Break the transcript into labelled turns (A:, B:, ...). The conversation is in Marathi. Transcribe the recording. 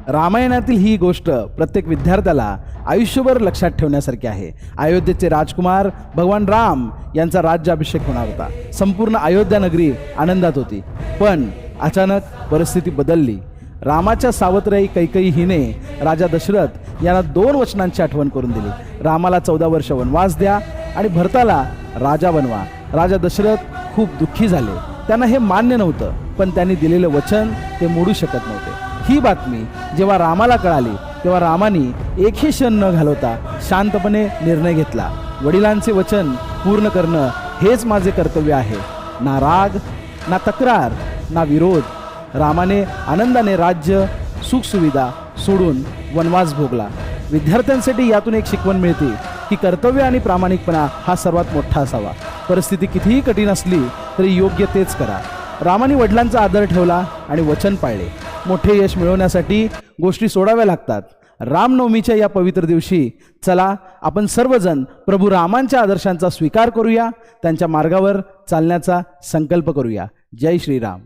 A: रामायणातील ही गोष्ट प्रत्येक विद्यार्थ्याला आयुष्यभर लक्षात ठेवण्यासारखी आहे। अयोध्येचे राजकुमार भगवान राम यांचा राज्याभिषेक होणार होता। संपूर्ण अयोध्या नगरी आनंदात होती, पण अचानक परिस्थिती बदलली। रामाच्या सावत्रई कैकेयी हिने राजा दशरथ यांना 2 वचनांची आठवण करून दिली। रामाला 14 वर्ष वनवास द्या आणि भरताला राजा बनवा। राजा दशरथ खूप दुःखी झाले। त्यांना हे मान्य नव्हतं, पण त्यांनी दिलेले वचन ते मोडू शकत नव्हते। ही बातमी जेव्हा रामाला कळाली तेव्हा रामाने एकही क्षण न घालवता शांतपणे निर्णय घेतला। वडिलांचे वचन पूर्ण करणं हेच माझे कर्तव्य आहे। ना राग, ना तक्रार, ना विरोध। रामाने आनंदाने राज्य सुखसुविधा सोडून वनवास भोगला। विद्यार्थ्यांसाठी यातून एक शिकवण मिळते की कर्तव्य आणि प्रामाणिकपणा हा सर्वात मोठा असावा। परिस्थिती कितीही कठीण असली तरी योग्य तेच करा। रामाने वडिलांचा आदर ठेवला आणि वचन पाळले। मोठे यश मिळवण्यासाठी गोष्टी सोडाव्या लागतात। रामनवमीच्या या पवित्र दिवशी चला आपण सर्वजण प्रभू रामांच्या आदर्शांचा स्वीकार करूया, त्यांच्या मार्गावर चालण्याचा संकल्प करूया। जय श्रीराम।